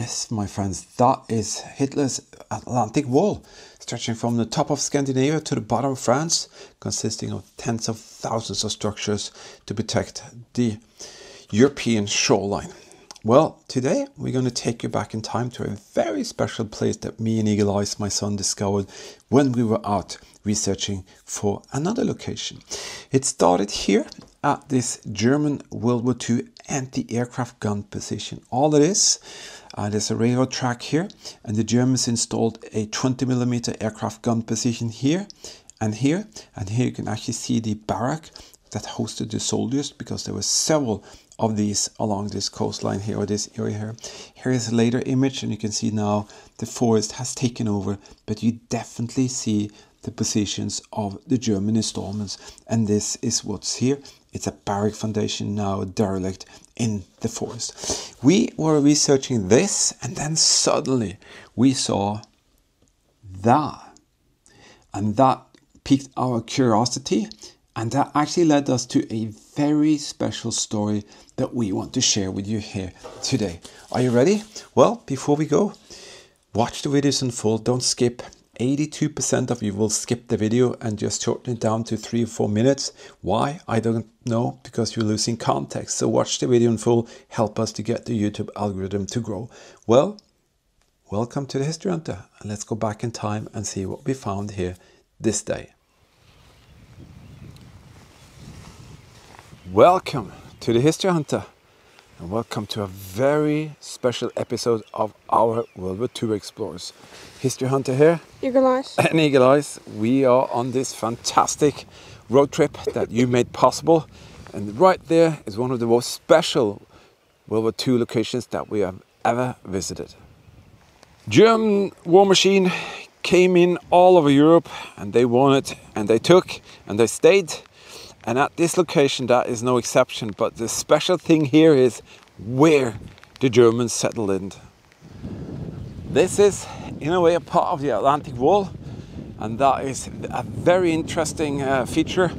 Yes, my friends, that is Hitler's Atlantic Wall, stretching from the top of Scandinavia to the bottom of France, consisting of tens of thousands of structures to protect the European shoreline. Well, today we're going to take you back in time to a very special place that me and Eagle Eyes, my son, discovered when we were out researching for another location. It started here at this German World War II anti-aircraft gun position. All it is, there's a railroad track here, and the Germans installed a 20mm aircraft gun position here and here. And here you can actually see the barrack that hosted the soldiers, because there were several of these along this coastline here, or this area here. Here is a later image, and you can see now the forest has taken over, but you definitely see the positions of the German installments. And this is what's here. It's a barrack foundation now derelict in the forest. We were researching this, and then suddenly we saw that. And that piqued our curiosity. And that actually led us to a very special story that we want to share with you here today. Are you ready? Well, before we go, watch the videos in full. Don't skip. 82% of you will skip the video and just shorten it down to 3 or 4 minutes. Why? I don't know, because you're losing context. So watch the video in full. Help us to get the YouTube algorithm to grow. Well, welcome to the History Hunter. And let's go back in time and see what we found here this day. Welcome to the History Hunter, and welcome to a very special episode of our World War II Explorers. History Hunter here. Eagle Eyes. And Eagle Eyes. We are on this fantastic road trip that you made possible. And right there is one of the most special World War II locations that we have ever visited. German war machine came in all over Europe, and they wanted, and they took, and they stayed. And at this location, that is no exception. But the special thing here is where the Germans settled in. This is, in a way, a part of the Atlantic Wall. And that is a very interesting feature.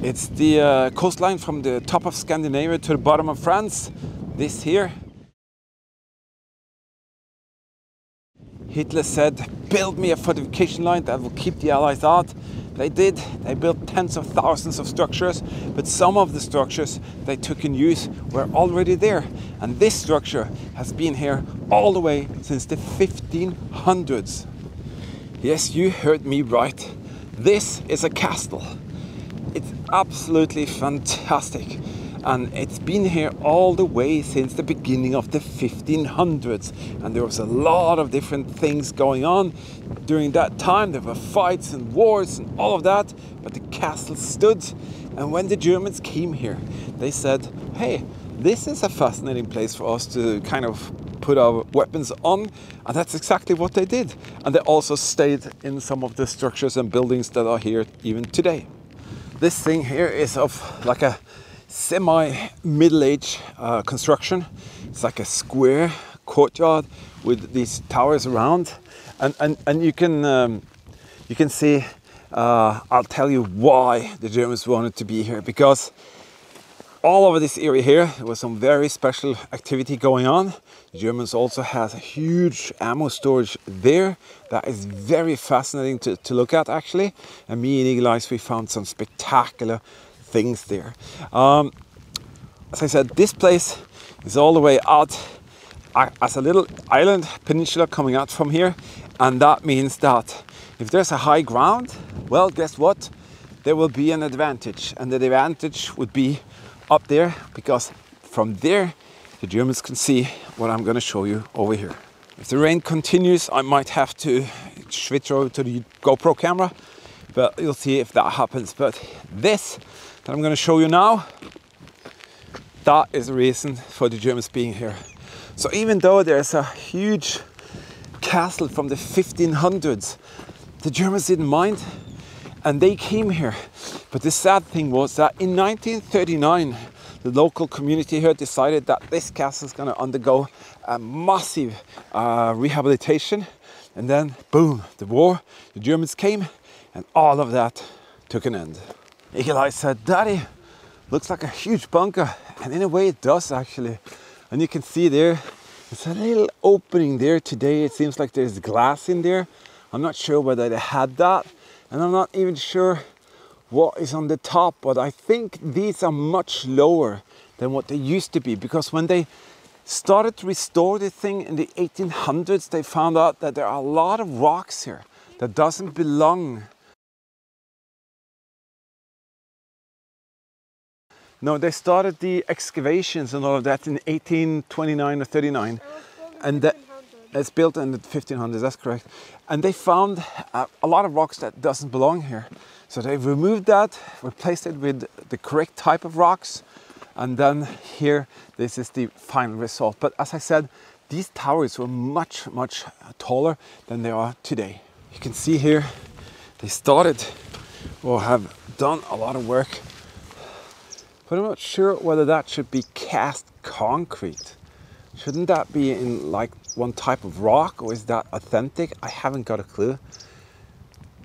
It's the coastline from the top of Scandinavia to the bottom of France. This here. Hitler said, build me a fortification line that will keep the Allies out. They did. They built tens of thousands of structures, but some of the structures they took in use were already there. And this structure has been here all the way since the 1500s. Yes, you heard me right. This is a castle. It's absolutely fantastic. And it's been here all the way since the beginning of the 1500s. And there was a lot of different things going on during that time. There were fights and wars and all of that, but the castle stood. And when the Germans came here, they said, hey, this is a fascinating place for us to kind of put our weapons on. And that's exactly what they did. And they also stayed in some of the structures and buildings that are here even today. This thing here is of like a semi-middle-age construction. It's like a square courtyard with these towers around, and you can see. I'll tell you why the Germans wanted to be here, because all over this area here there was some very special activity going on. The Germans also has a huge ammo storage there that is very fascinating to look at, actually. And me and Eagle Eyes, we found some spectacular things there. As I said, this place is all the way out as a little island peninsula coming out from here, and that means that if there's a high ground, well, guess what? There will be an advantage, and the advantage would be up there, because from there the Germans can see what I'm going to show you over here. If the rain continues, I might have to switch over to the GoPro camera, but you'll see if that happens. But this that I'm going to show you now, that is the reason for the Germans being here. So even though there's a huge castle from the 1500s, the Germans didn't mind, and they came here. But the sad thing was that in 1939, the local community here decided that this castle is going to undergo a massive rehabilitation. And then, boom, the war, the Germans came, and all of that took an end. Eagle Eye said, Daddy, looks like a huge bunker. And in a way it does, actually. And you can see there There's a little opening there today. It seems like there's glass in there. I'm not sure whether they had that, and I'm not even sure what is on the top, but I think these are much lower than what they used to be, because when they started to restore the thing in the 1800s, they found out that there are a lot of rocks here that doesn't belong. No, they started the excavations and all of that in 1829 or 39. And that it's built in the 1500s, that's correct. And they found a lot of rocks that doesn't belong here. So they removed that, replaced it with the correct type of rocks. And then here, this is the final result. But as I said, these towers were much, much taller than they are today. You can see here, they started or have done a lot of work. But I'm not sure whether that should be cast concrete. Shouldn't that be in like one type of rock, or is that authentic? I haven't got a clue.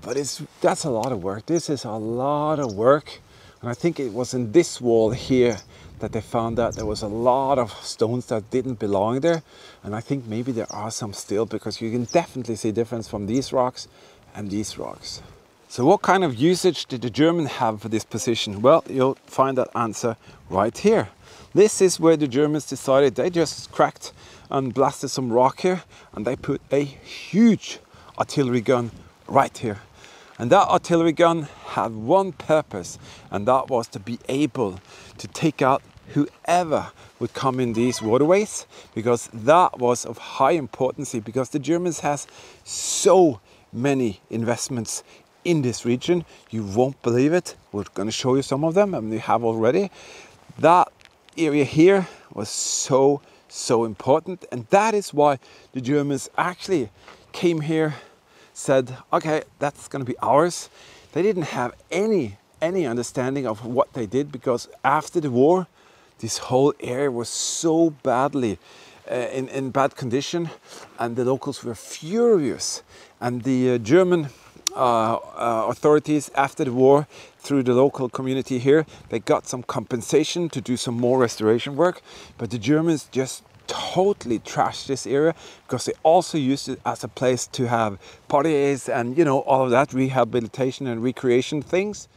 But that's a lot of work. This is a lot of work. And I think it was in this wall here that they found that there was a lot of stones that didn't belong there. And I think maybe there are some still, because you can definitely see difference from these rocks and these rocks. So what kind of usage did the Germans have for this position? Well, you'll find that answer right here. This is where the Germans decided they just cracked and blasted some rock here, and they put a huge artillery gun right here. And that artillery gun had one purpose, and that was to be able to take out whoever would come in these waterways, because that was of high importance, because the Germans has so many investments in this region. You won't believe it. We're going to show you some of them, and we have already. That area here was so important, and that is why the Germans actually came here, said, okay, that's going to be ours. They didn't have any understanding of what they did, because after the war, this whole area was so badly in bad condition, and the locals were furious. And the German authorities after the war, through the local community here, they got some compensation to do some more restoration work, but the Germans just totally trashed this area, because they also used it as a place to have parties and, you know, all of that rehabilitation and recreation things.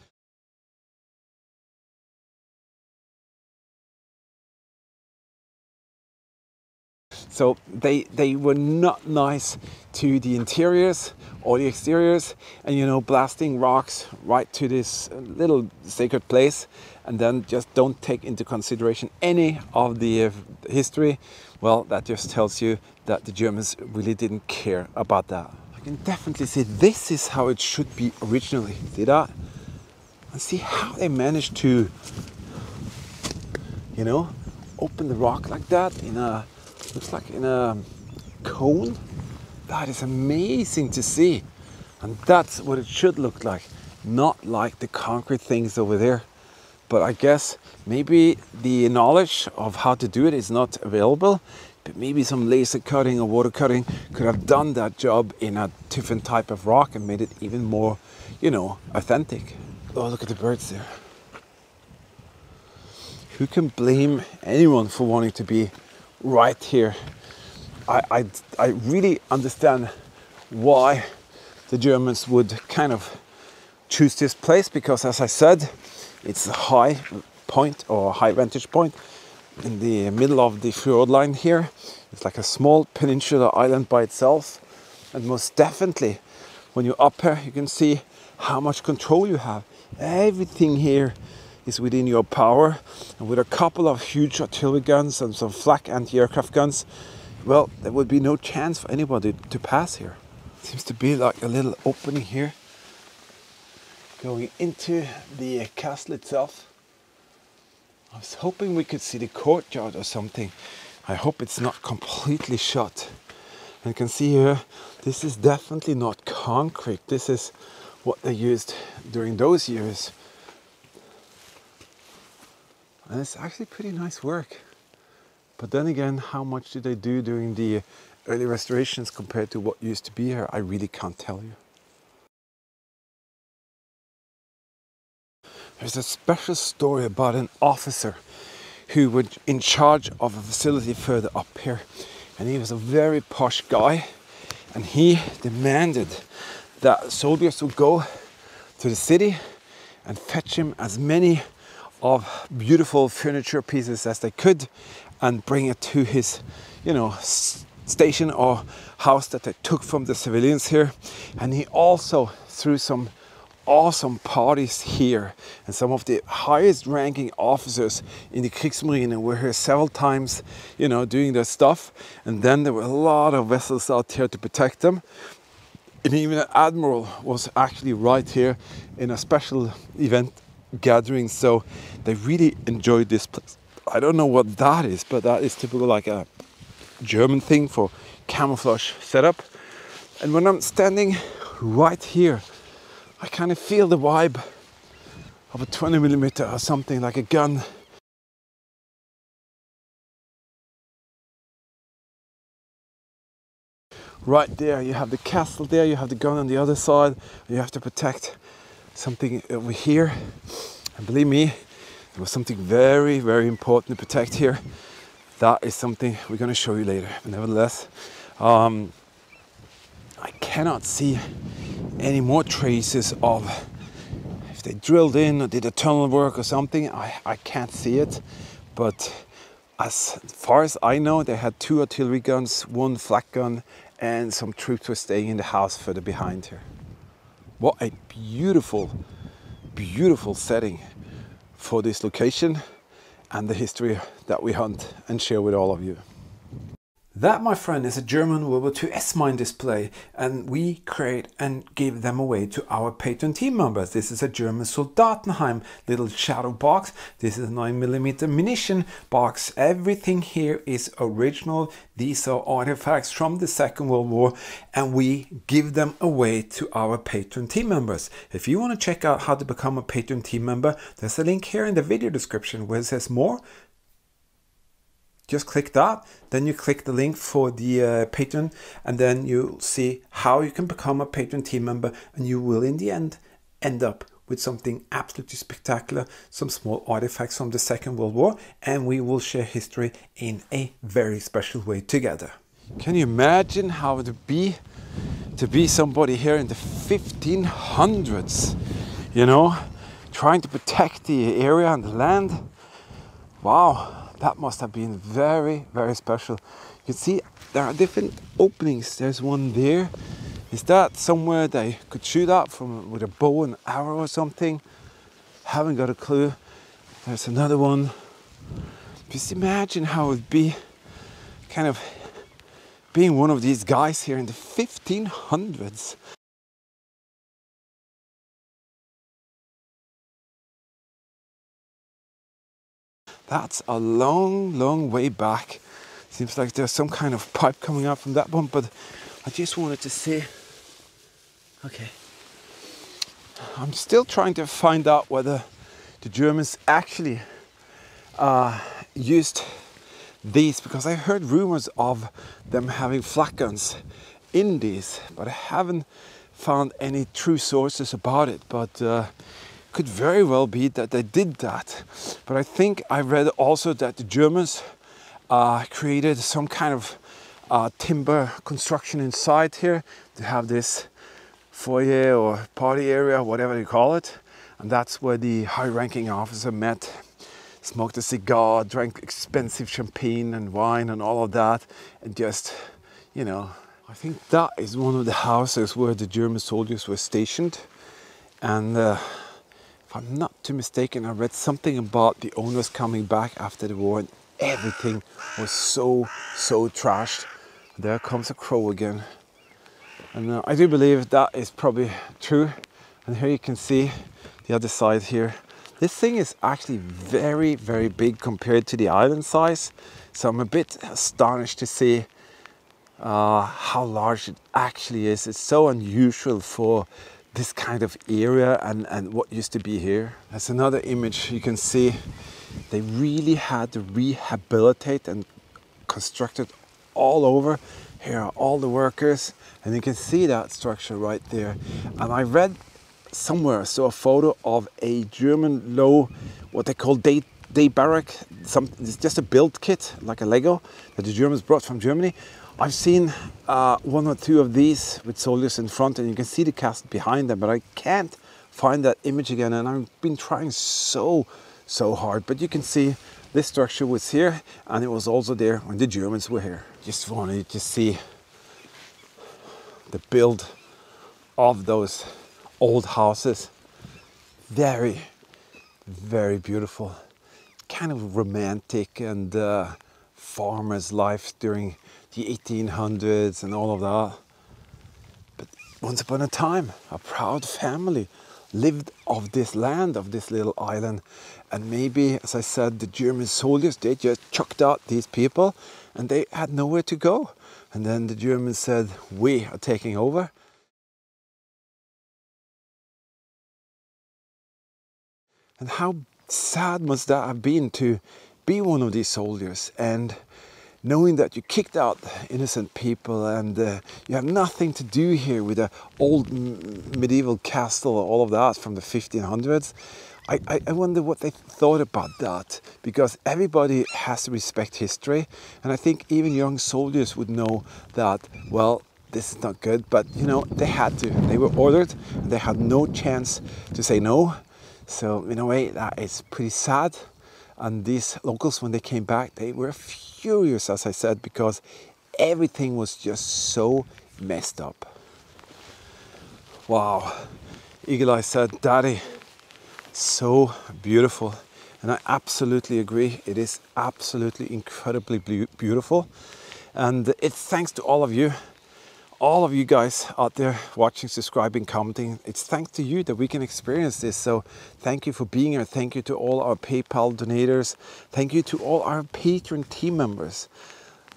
So they were not nice to the interiors or the exteriors, and, you know, blasting rocks right to this little sacred place, and then just don't take into consideration any of the history. Well, that just tells you that the Germans really didn't care about that. I can definitely see this is how it should be originally. See that? And see how they managed to, you know, open the rock like that in a, looks like in a cone. That is amazing to see. And that's what it should look like. Not like the concrete things over there. But I guess maybe the knowledge of how to do it is not available. But maybe some laser cutting or water cutting could have done that job in a different type of rock and made it even more, you know, authentic. Oh, look at the birds there. Who can blame anyone for wanting to be right here? I really understand why the Germans would kind of choose this place, because, as I said, it's a high point or high vantage point in the middle of the fjord line here. It's like a small peninsula island by itself, and most definitely when you're up here you can see how much control you have. Everything here is within your power, and with a couple of huge artillery guns and some flak anti-aircraft guns, well, there would be no chance for anybody to pass here. Seems to be like a little opening here going into the castle itself. I was hoping we could see the courtyard or something. I hope it's not completely shut. And you can see here, this is definitely not concrete. This is what they used during those years. And it's actually pretty nice work. But then again, how much did they do during the early restorations compared to what used to be here? I really can't tell you. There's a special story about an officer who was in charge of a facility further up here. and he was a very posh guy, and he demanded that soldiers would go to the city and fetch him as many of beautiful furniture pieces as they could and bring it to his, you know, station or house that they took from the civilians here. And he also threw some awesome parties here, and some of the highest ranking officers in the Kriegsmarine were here several times, you know, doing their stuff. And then there were a lot of vessels out here to protect them, and even an admiral was actually right here in a special event gathering. So they really enjoyed this place. I don't know what that is, but that is typical like a German thing for camouflage setup. And when I'm standing right here, I kind of feel the vibe of a 20mm or something, like a gun. Right there, you have the castle there, you have the gun on the other side, you have to protect something over here. And believe me, there was something very, very important to protect here. That is something we're going to show you later. But nevertheless, I cannot see any more traces of if they drilled in or did a tunnel work or something. I can't see it, but as far as I know, they had 2 artillery guns, 1 flak gun, and some troops were staying in the house further behind here. What a beautiful, beautiful setting for this location and the history that we hunt and share with all of you. That, my friend, is a German WW2 S-mine display, and we create and give them away to our patron team members. This is a German Soldatenheim little shadow box. This is a 9mm munition box. Everything here is original. These are artifacts from the Second World War, and we give them away to our patron team members. If you want to check out how to become a patron team member, there's a link here in the video description where it says more. Just click that, then you click the link for the patron, and then you'll see how you can become a patron team member, and you will in the end up with something absolutely spectacular, some small artifacts from the Second World War, and we will share history in a very special way together. Can you imagine how it would be to be somebody here in the 1500s, you know, trying to protect the area and the land? Wow. That must have been very, very special. You can see there are different openings. There's one there. Is that somewhere they could shoot at from with a bow and arrow or something? Haven't got a clue. There's another one. Just imagine how it would be kind of being one of these guys here in the 1500s. That's a long, long way back. Seems like there's some kind of pipe coming out from that one, but I just wanted to see. Okay. I'm still trying to find out whether the Germans actually used these, because I heard rumors of them having flak guns in these, but I haven't found any true sources about it. But could very well be that they did that. But I think I read also that the Germans created some kind of timber construction inside here to have this foyer or party area, whatever you call it. And that's where the high-ranking officer met, smoked a cigar, drank expensive champagne and wine and all of that, and just, you know, I think that is one of the houses where the German soldiers were stationed. And if I'm not too mistaken, I read something about the owners coming back after the war and everything was so trashed. There comes a crow again. And I do believe that is probably true. And here you can see the other side here. This thing is actually very, very big compared to the island size. So I'm a bit astonished to see how large it actually is. It's so unusual for this kind of area and what used to be here. That's another image. You can see they really had to rehabilitate and construct it all over. Here are all the workers, and you can see that structure right there. And I read somewhere, saw a photo of a German low, what they call day barrack, it's just a build kit, like a Lego, that the Germans brought from Germany. I've seen one or two of these with soldiers in front, and you can see the castle behind them, but I can't find that image again, and I've been trying so hard. But you can see this structure was here, and it was also there when the Germans were here. Just wanted to see the build of those old houses. Very beautiful, kind of romantic, and farmer's life during the 1800s and all of that. But once upon a time, a proud family lived of this land, of this little island. And maybe, as I said, the German soldiers, they just chucked out these people and they had nowhere to go. And then the Germans said, we are taking over. And how sad must that have been to be one of these soldiers, and knowing that you kicked out innocent people, and you have nothing to do here with the old medieval castle, all of that from the 1500s. I wonder what they thought about that, because everybody has to respect history, and I think even young soldiers would know that, well, this is not good, but you know, they had to. They were ordered, and they had no chance to say no. So in a way, that is pretty sad. And these locals, when they came back, they were furious, as I said, because everything was just so messed up. Wow. Eagle Eye said, Daddy, so beautiful. And I absolutely agree. It is absolutely incredibly beautiful. And it's thanks to all of you guys out there watching, subscribing, commenting. It's thanks to you that we can experience this. So thank you for being here. Thank you to all our PayPal donators. Thank you to all our Patreon team members.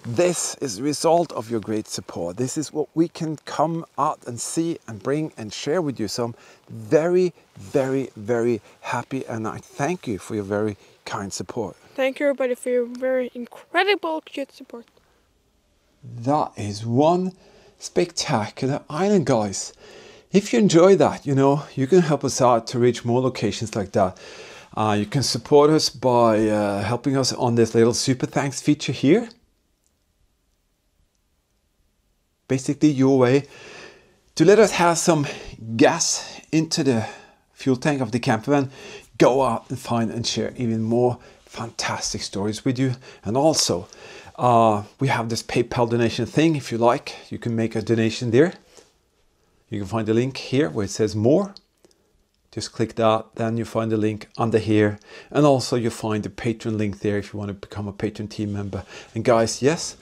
This is the result of your great support. This is what we can come out and see and bring and share with you. So I'm very happy, and I thank you for your very kind support. Thank you everybody for your very incredible cute support. That is one spectacular island, guys. If you enjoy that, you know, you can help us out to reach more locations like that. You can support us by helping us on this little super thanks feature here. Basically your way to let us have some gas into the fuel tank of the camper van, go out and find and share even more fantastic stories with you. And also we have this PayPal donation thing. If you like, you can make a donation there. You can find the link here where it says more. Just click that, then you find the link under here, and also you find the Patreon link there if you want to become a Patreon team member. And guys, yes,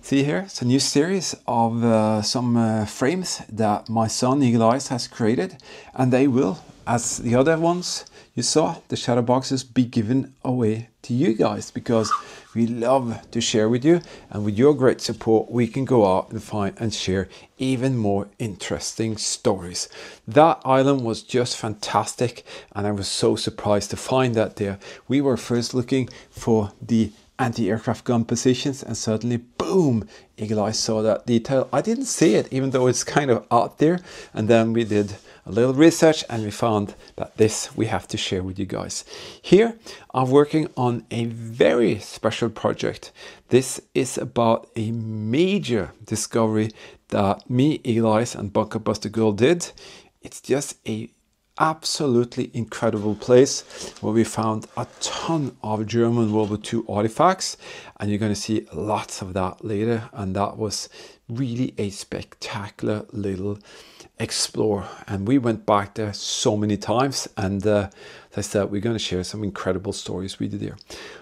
see here, it's a new series of some frames that my son Eagle Eyes has created, and they will, as the other ones you saw, the shadow boxes, be given away to you guys, because we love to share with you, and with your great support we can go out and find and share even more interesting stories. That island was just fantastic, and I was so surprised to find that there. We were first looking for the anti-aircraft gun positions, and suddenly boom, Eagle Eye saw that detail. I didn't see it, even though it's kind of out there, and then we did a little research and we found that this we have to share with you guys. Here I'm working on a very special project. This is about a major discovery that me, Eagle Eyes, and Bunker Buster Girl did. It's just a absolutely incredible place where we found a ton of German World War II artifacts, and you're going to see lots of that later. And that was really a spectacular little explore, and we went back there so many times, and as I said, we're going to share some incredible stories with you there.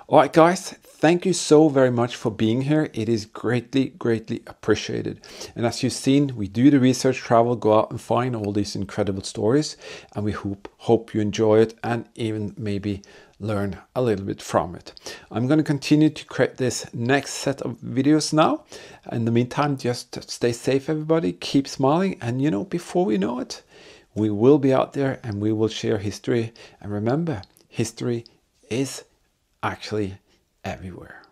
All right, guys, thank you so very much for being here. It is greatly appreciated. And as you've seen, we do the research travel, go out and find all these incredible stories, and we hope you enjoy it and even maybe learn a little bit from it. I'm going to continue to create this next set of videos now. In the meantime, just stay safe, everybody, keep smiling, and you know, before we know it, we will be out there and we will share history. And remember, history is actually everywhere.